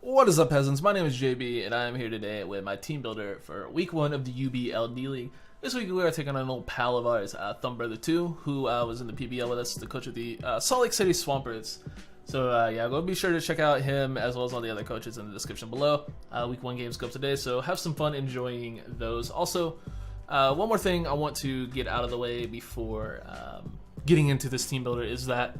What is up, peasants? My name is JB, and I am here today with my team builder for week 1 of the UBL D-League. This week we are taking on an old pal of ours, Teambuilder2, who was in the PBL with us, the coach of the Salt Lake City Swamperts. So yeah, go be sure to check out him as well as all the other coaches in the description below. Week 1 games go up today, so have some fun enjoying those. Also, one more thing I want to get out of the way before getting into this team builder is that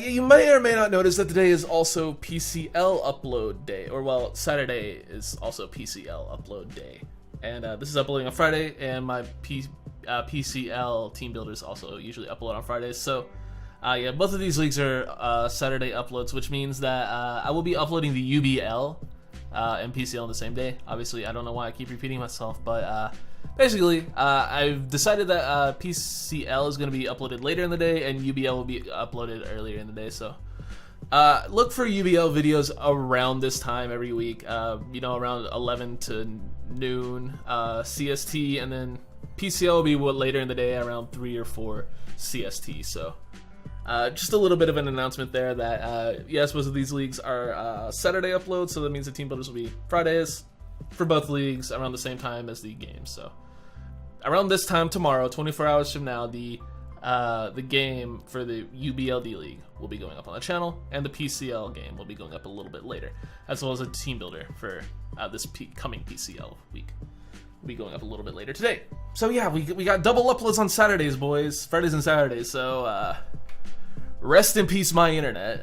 you may or may not notice that today is also PCL upload day, or well, Saturday is also PCL upload day. And this is uploading on Friday, and my PCL team builders also usually upload on Fridays. So yeah, both of these leagues are Saturday uploads, which means that I will be uploading the UBL and PCL on the same day. Obviously, I don't know why I keep repeating myself, but basically, I've decided that PCL is going to be uploaded later in the day, and UBL will be uploaded earlier in the day. So look for UBL videos around this time every week, you know, around 11 to noon CST, and then PCL will be later in the day around 3 or 4 CST. So just a little bit of an announcement there that yes, both of these leagues are Saturday uploads, so that means the team builders will be Fridays for both leagues around the same time as the games. So around this time tomorrow, 24 hours from now, the game for the UBLD League will be going up on the channel, and the PCL game will be going up a little bit later, as well as a team builder for this coming PCL week. Will be going up a little bit later today. So yeah, we got double uploads on Saturdays, boys. Fridays and Saturdays. So rest in peace, my internet.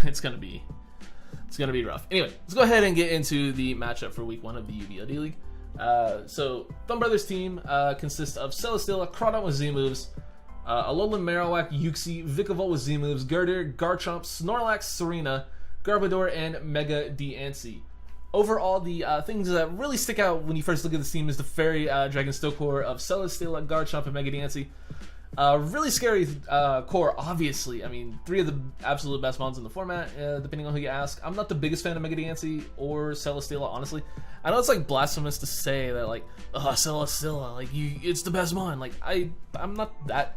It's gonna be rough. Anyway, let's go ahead and get into the matchup for week 1 of the UBLD League. So Thumb Brothers team consists of Celesteela, Crawdon with Z moves, Alolan Marowak, Uxie, Vikavolt with Z moves, Girder, Garchomp, Snorlax, Serena, Garbodor, and Mega Diancie. Overall, the things that really stick out when you first look at this team is the Fairy Dragon Steel core of Celesteela, Garchomp, and Mega Diancie. Really scary core, obviously. I mean, 3 of the absolute best mons in the format, depending on who you ask. I'm not the biggest fan of Mega Diancie or Celesteela, honestly. I know it's like blasphemous to say that, like, Celesteela, like, it's the best mon. Like, I'm not that.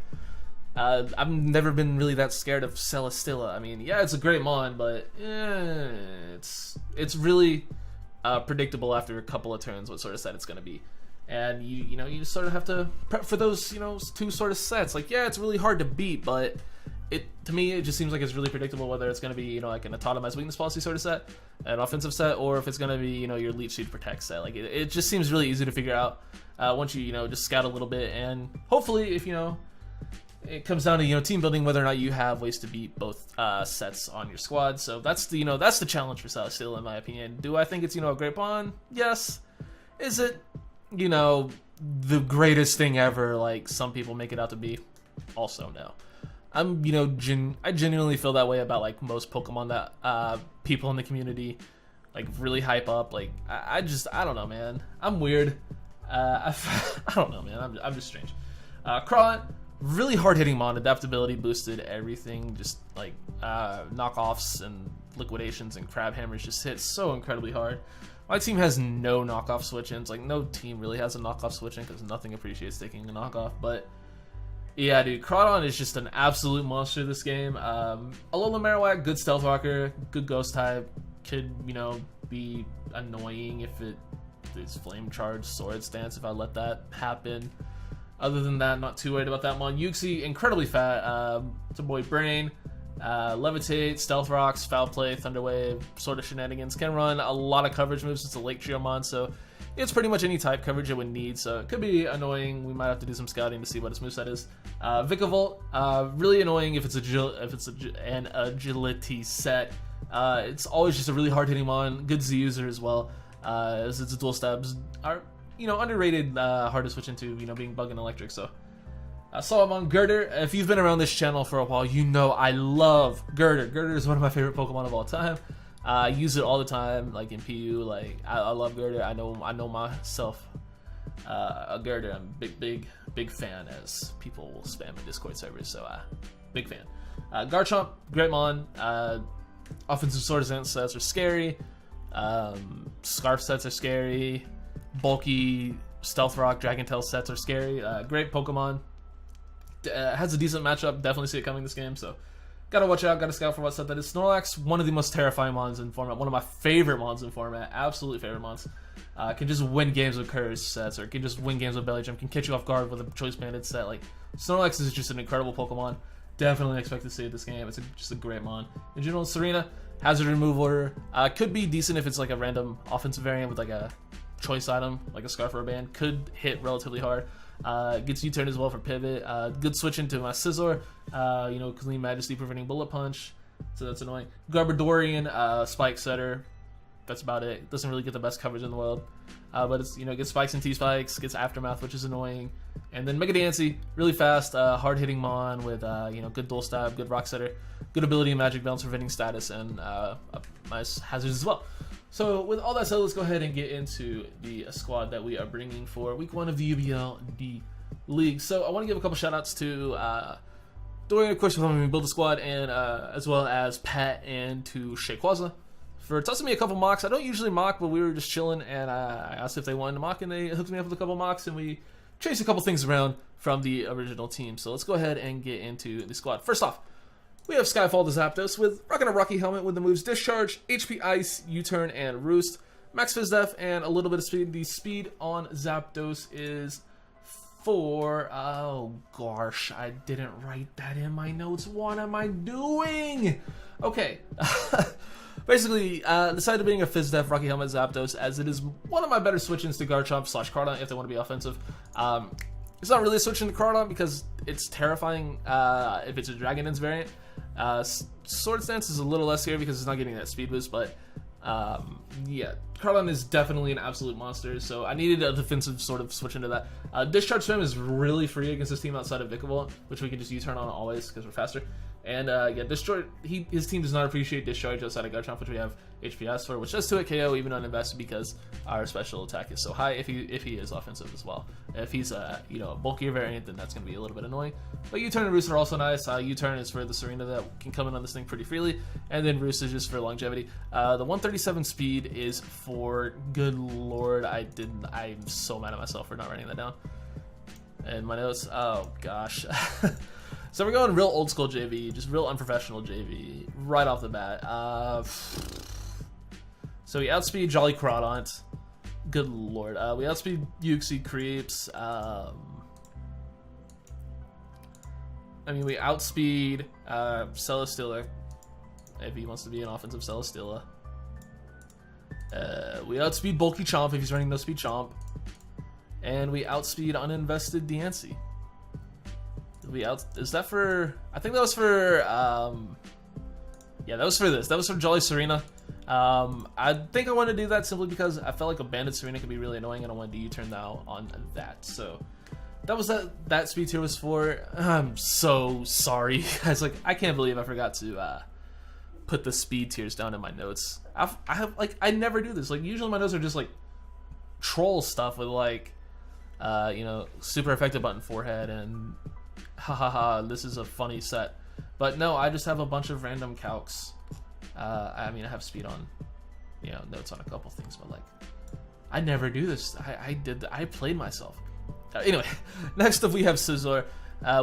I've never been really that scared of Celesteela. I mean, yeah, it's a great mon, but it's really predictable after a couple of turns what sort of set it's going to be. And you know, you sort of have to prep for those, you know, 2 sort of sets. Like, yeah, it's really hard to beat, but to me it just seems like it's really predictable whether it's going to be, you know, like an autonomized weakness policy sort of set, an offensive set, or if it's going to be, you know, your Leech Seed Protect set. Like, it just seems really easy to figure out once you know, just scout a little bit, and hopefully, if you know, it comes down to, you know, team building, whether or not you have ways to beat both sets on your squad. So that's the, you know, that's the challenge for Celesteela, in my opinion. Do I think it's, you know, a great pawn? Yes. Is it, you know, the greatest thing ever like some people make it out to be? Also no. I'm, you know, I genuinely feel that way about like most Pokemon that people in the community like really hype up. Like, I don't know, man. I'm weird. I don't know, man. I'm just strange. Crawdon, really hard hitting mon, adaptability boosted everything, just like knockoffs and liquidations and crab hammers just hit so incredibly hard. My team has no knockoff switch-ins. Like, no team really has a knockoff switch-in because nothing appreciates taking a knockoff. But yeah, dude, Crawdon is just an absolute monster this game. Alolan Marowak, good stealth rocker, good ghost type. Could, you know, be annoying if it's flame charge, sword stance, if I let that happen. Other than that, not too worried about that one. Uxie, incredibly fat. It's a boy brain. Levitate, Stealth Rocks, Foul Play, Thunder Wave, sort of shenanigans. Can run a lot of coverage moves. It's a Lake Trio mon, so it's pretty much any type coverage it would need. So it could be annoying. We might have to do some scouting to see what its moveset is. Vikavolt, really annoying if it's an agility set. It's always just a really hard hitting mon. Good Z user as well, as its dual stabs are, you know, underrated, hard to switch into, you know, being bug and electric. So Solomon, Girder. If you've been around this channel for a while, you know I love Girder. Girder is one of my favorite Pokemon of all time. I use it all the time, like in PU. Like, I love Girder. I know myself a Girder. I'm big fan, as people will spam in Discord servers. So big fan. Garchomp, great mon. Offensive Sword Dance sets are scary. Scarf sets are scary. Bulky Stealth Rock, Dragon Tail sets are scary. Great Pokemon. Has a decent matchup. Definitely see it coming this game. So Gotta watch out, gotta scout for what set that is. Snorlax, one of the most terrifying mons in format, one of my favorite mons in format, absolutely favorite mons. Can just win games with curse sets, or can just win games with belly jump, can catch you off guard with a choice banded set. Like, Snorlax is just an incredible Pokemon. Definitely expect to see it this game. It's just a great mon. In general, Serena, hazard removal, could be decent if it's like a random offensive variant with like a choice item, like a Scarf or a Band. Could hit relatively hard. Gets U-turn as well for pivot. Good switch into my Scizor. You know, Clean Majesty preventing Bullet Punch, so that's annoying. Garbodorian, Spike Setter. That's about it. Doesn't really get the best coverage in the world, but it's, you know, gets spikes and T-spikes, gets Aftermath, which is annoying. And then Mega Dancy, really fast, hard-hitting mon with you know, good dual stab, good rock setter, good ability in Magic Bounce, preventing status, and nice hazards as well. So with all that said, let's go ahead and get into the squad that we are bringing for week 1 of the UBL D League. So I want to give a couple shout-outs to Dorian, of course, for helping me build the squad, and as well as Pat and to Shaykwaza for tossing me a couple mocks. I don't usually mock, but we were just chilling, and I asked if they wanted to mock, and they hooked me up with a couple mocks, and we chased a couple things around from the original team. So let's go ahead and get into the squad. First off, we have Skyfall to Zapdos with rocking a Rocky Helmet with the moves Discharge, HP Ice, U-Turn, and Roost. Max Fizdef and a little bit of speed. The speed on Zapdos is 4. Oh gosh, I didn't write that in my notes. What am I doing? Okay. Basically, decided being a Fizdef Rocky Helmet Zapdos, as it is one of my better switch-ins to Garchomp / Cardon if they want to be offensive. It's not really a switch into Cardon because it's terrifying if it's a Dragon Dance variant. Sword Stance is a little less scary because it's not getting that speed boost, but yeah, Cardon is definitely an absolute monster, so I needed a defensive sort of switch into that. Discharge Swim is really free against this team outside of Vikavolt, which we can just U-turn on always because we're faster. And yeah, his team does not appreciate Discharge outside of Garchomp, which we have HPS for, which does 2-hit KO even uninvested because our special attack is so high if he is offensive as well. If he's you know, a bulkier variant, then that's going to be a little bit annoying. But U-turn and Roost are also nice. U-turn is for the Serena that can come in on this thing pretty freely, and then Roost is just for longevity. The 137 speed is for, good lord, I'm so mad at myself for not writing that down. And my notes, oh gosh. So we're going real old school JV, just real unprofessional JV, right off the bat. So we outspeed Jolly Crawdont. Good lord. We outspeed Uxie Creeps. I mean, we outspeed Celesteela, if he wants to be an offensive Celesteela. We outspeed Bulky Chomp if he's running no speed Chomp. And we outspeed uninvested Diancie. Is that for, I think that was for, yeah, that was for this. That was for Jolly Serena. I think I want to do that simply because I felt like a Banded Serena could be really annoying, and I wanted to U-turn now on that. So that was that speed tier was for. I'm so sorry, guys. Like, I can't believe I forgot to put the speed tiers down in my notes. I never do this. Like, usually my notes are just like troll stuff with like, you know, super effective button forehead and ha, this is a funny set. But no, I just have a bunch of random calcs. I mean, I have speed on, you know, notes on a couple things, but like, I never do this. I played myself. Anyway, next up we have Scizor.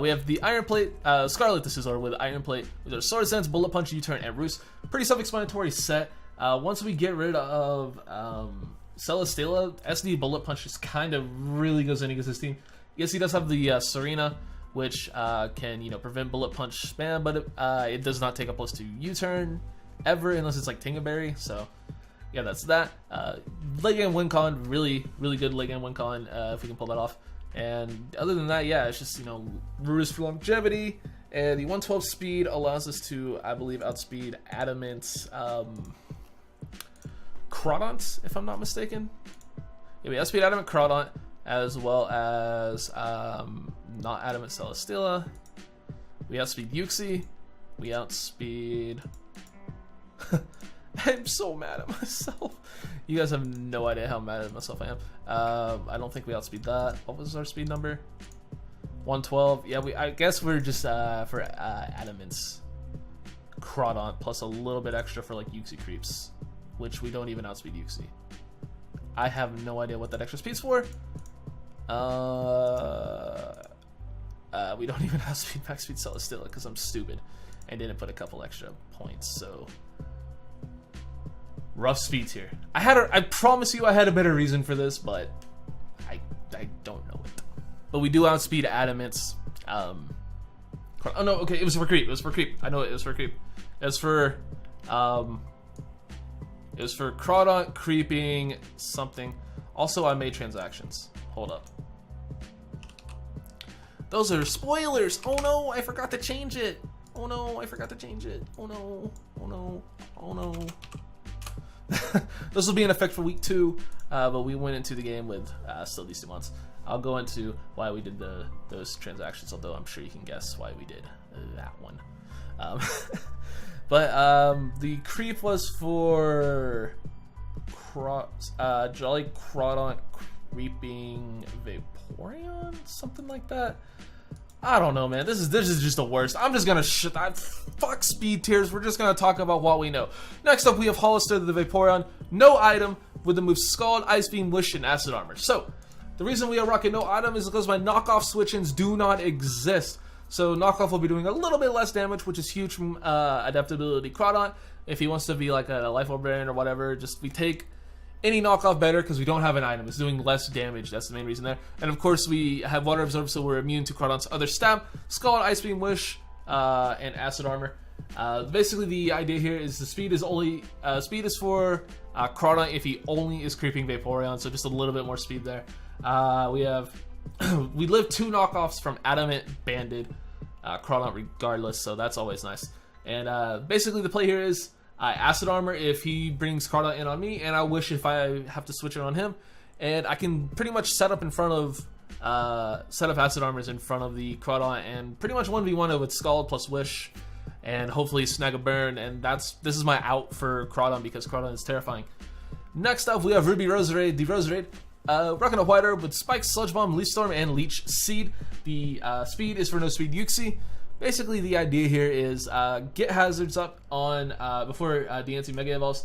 We have the Iron Plate, Scarlet the Scizor with Iron Plate, with our Sword Sense, Bullet Punch, U-turn, and Roost. Pretty self-explanatory set. Once we get rid of Celesteela, SD Bullet Punch just kind of really goes in against his team. Yes, he does have the Serena, which can, you know, prevent Bullet Punch spam, but it does not take a plus 2 U-turn ever unless it's like Tingaberry. So yeah, that's that. Legaue win con, really good Legaue win con, if we can pull that off. And other than that, yeah, it's just, you know, Roost for longevity, and the 112 speed allows us to, I believe, outspeed Adamant Crawdont, if I'm not mistaken. Yeah, we outspeed Adamant Crawdont, as well as not Adamant Celesteela. We outspeed Uxie. We outspeed. I'm so mad at myself. You guys have no idea how mad at myself I am. I don't think we outspeed that. What was our speed number? 112. Yeah, I guess we're just for Adamant's Crawdont plus a little bit extra for like Uxie Creeps, which we don't even outspeed Uxie. I have no idea what that extra speed's for. We don't even outspeed max speed Celesteela because I'm stupid. and didn't put a couple extra points. So rough speed tier. I promise you I had a better reason for this, but I don't know it. But we do outspeed adamants. Oh no, okay, it was for creep. It was for creep. I know it was for creep. It was for Crawdaunt creeping something. Also, I made transactions. Hold up. Those are spoilers. Oh no, I forgot to change it. Oh no, I forgot to change it. Oh no. Oh no. Oh no. This will be in effect for week 2, but we went into the game with still these 2 months. I'll go into why we did those transactions, although I'm sure you can guess why we did that one. But the creep was for Jolly Crawdaunt creeping Vaporeon, something like that. I don't know, man. This is just the worst. I'm just gonna fuck speed tiers. We're just gonna talk about what we know. Next up, we have Hollister the Vaporeon. No item with the moves Scald, Ice Beam, Wish, and Acid Armor. So the reason we are rocking no item is because my knockoff switch-ins do not exist. So knockoff will be doing a little bit less damage, which is huge from adaptability Crawdaunt. If he wants to be like a Life Orb Baron or whatever, just we take any knockoff better because we don't have an item. It's doing less damage. That's the main reason there. And of course, we have Water Absorb, so we're immune to Crawdaunt's other stab. Scald, Ice Beam, Wish, and Acid Armor. Basically, the idea here is the speed is for Crawdaunt if he only is creeping Vaporeon, so just a little bit more speed there. We have we live 2 knockoffs from Adamant Banded Crawdaunt regardless, so that's always nice. And basically, the play here is Acid Armor if he brings Crawdaunt in on me, and I Wish if I have to switch it on him. And I can pretty much set up Acid Armors in front of the Crawdaunt and pretty much 1v1 it with Scald plus Wish and hopefully snag a burn. And this is my out for Crawdaunt because Crawdaunt is terrifying. Next up, we have Ruby Roserade, the Roserade. Rocking a White Herb with Spike, Sludge Bomb, Leaf Storm, and Leech Seed. The speed is for no speed Yuxi. Basically, the idea here is get hazards up on before DNC Mega Evolves.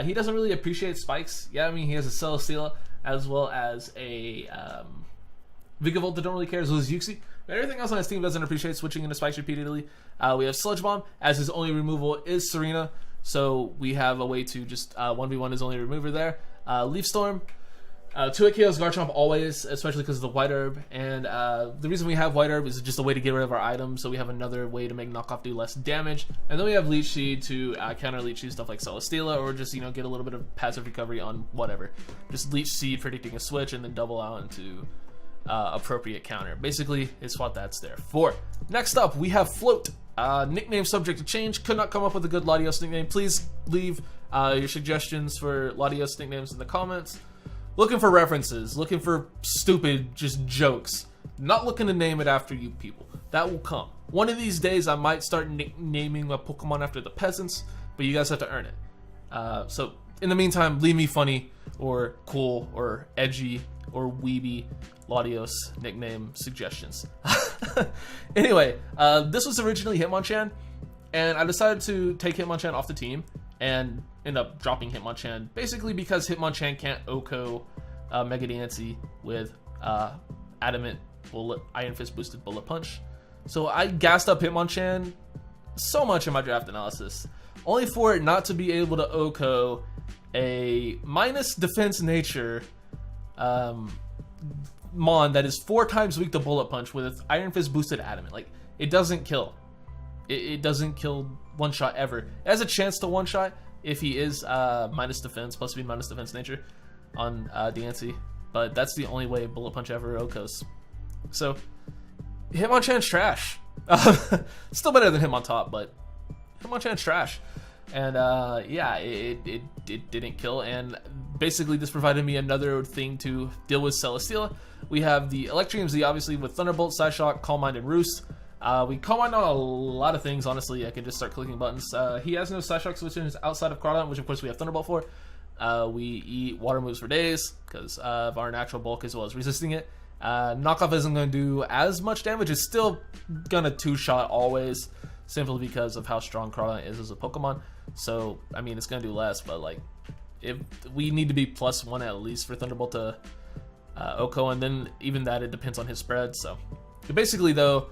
He doesn't really appreciate spikes. Yeah, I mean, he has a Celesteela as well as a Vigavolt that don't really care, as well as Yuxi. But everything else on his team doesn't appreciate switching into spikes repeatedly. We have Sludge Bomb, as his only removal is Serena. So we have a way to just 1v1 his only remover there. Leaf Storm. 2-hit KOs Garchomp always, especially because of the White Herb. And the reason we have White Herb is just a way to get rid of our items, so we have another way to make knockoff do less damage. And then we have Leech Seed to counter Leech Seed stuff like Celesteela, or just, get a little bit of passive recovery on whatever. Just Leech Seed predicting a switch and then double out into appropriate counter. Basically, it's what that's there for. Next up, we have Float. Nickname subject to change. Could not come up with a good Latios nickname. Please leave your suggestions for Latios nicknames in the comments. Looking for references, looking for stupid just jokes. Not looking to name it after you people. That will come. One of these days I might start naming my Pokemon after the peasants, but you guys have to earn it. So in the meantime, leave me funny or cool or edgy or weeby Latios nickname suggestions. Anyway, this was originally Hitmonchan, and I decided to take Hitmonchan off the team and end up dropping Hitmonchan, basically because Hitmonchan can't OHKO Mega Diancie with Adamant Bullet, Iron Fist boosted Bullet Punch. So I gassed up Hitmonchan so much in my draft analysis, only for it not to be able to OHKO a minus defense nature Mon that is 4 times weak to Bullet Punch with Iron Fist boosted Adamant. Like, it doesn't kill. It doesn't kill one shot ever. It has a chance to one shot if he is minus defense, plus be minus defense nature on Diancie, but that's the only way Bullet Punch ever OHKOs. So Hitmonchan's trash. Still better than Hitmontop, but Hitmonchan's trash. And yeah, it didn't kill, and basically this provided me another thing to deal with Celesteela. We have the Electrium Z, obviously, with Thunderbolt, Psyshock, Calm Mind, and Roost. We Calm Mind on a lot of things, honestly. I can just start clicking buttons. He has no Psyshock switches outside of Crawdaunt, which of course we have Thunderbolt for. We eat water moves for days because of our natural bulk as well as resisting it. Knockoff isn't going to do as much damage. It's still going to 2-shot always, simply because of how strong Crawdaunt is as a Pokemon. So, I mean, it's going to do less, but like, if we need to be +1 at least for Thunderbolt to OHKO, and then even that, it depends on his spread. So basically though,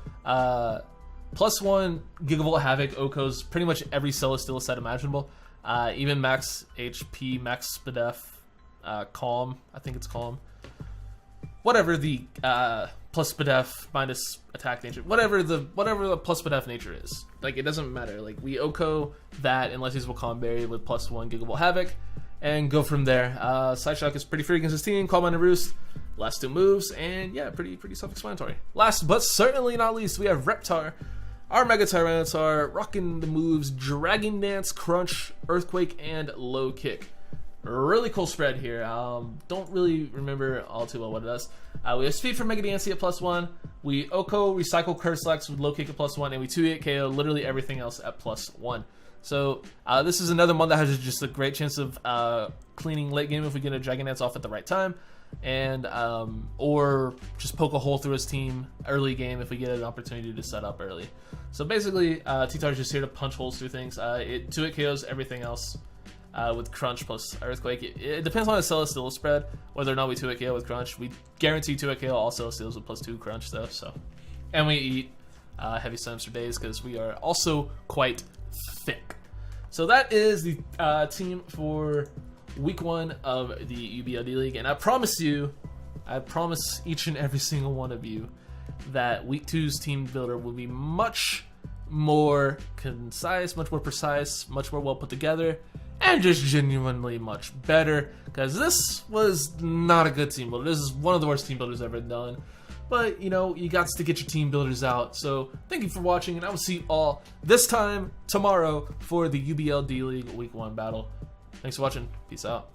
+1 Gigavolt Havoc Oko's pretty much every Celesteal set imaginable. Even max HP, max SPDF, Calm, I think it's Calm. Whatever the plus SPDF minus attack nature, whatever the plus SPDF nature is. Like, it doesn't matter. Like, we Oko that unless he's Calm Berry with +1 Gigavolt Havoc and go from there. Sideshock is pretty free against his team, Calm Mind and Roost, last 2 moves, and yeah, pretty self-explanatory. Last but certainly not least, we have Reptar, our Mega Tyranitar, rocking the moves Dragon Dance, Crunch, Earthquake, and Low Kick. Really cool spread here. Don't really remember all too well what it does. We have Speed for Mega Dancey at +1. We Oko Recycle Curse with Low Kick at +1, and we 2-8 KO literally everything else at +1. So this is another one that has just a great chance of cleaning late game if we get a Dragon Dance off at the right time, and or just poke a hole through his team early game if we get an opportunity to set up early. So basically, T-Tar is just here to punch holes through things. It 2-8 KOs everything else. With Crunch plus Earthquake. It depends on the Celesteal spread, whether or not we 2-8 KO with Crunch. We guarantee 2-8 KO all Celesteals with +2 Crunch though, so. And we eat heavy slams for days because we are also quite thick. So that is the team for week 1 of the UBL D-League, and I promise each and every single one of you that week 2's team builder will be much more concise, much more precise, much more well put together, and just genuinely much better, because this was not a good team builder. This is one of the worst team builders I've ever done. But, you know, you got to get your team builders out. So, thank you for watching, and I will see you all this time tomorrow for the UBL D-League Week 1 battle. Thanks for watching. Peace out.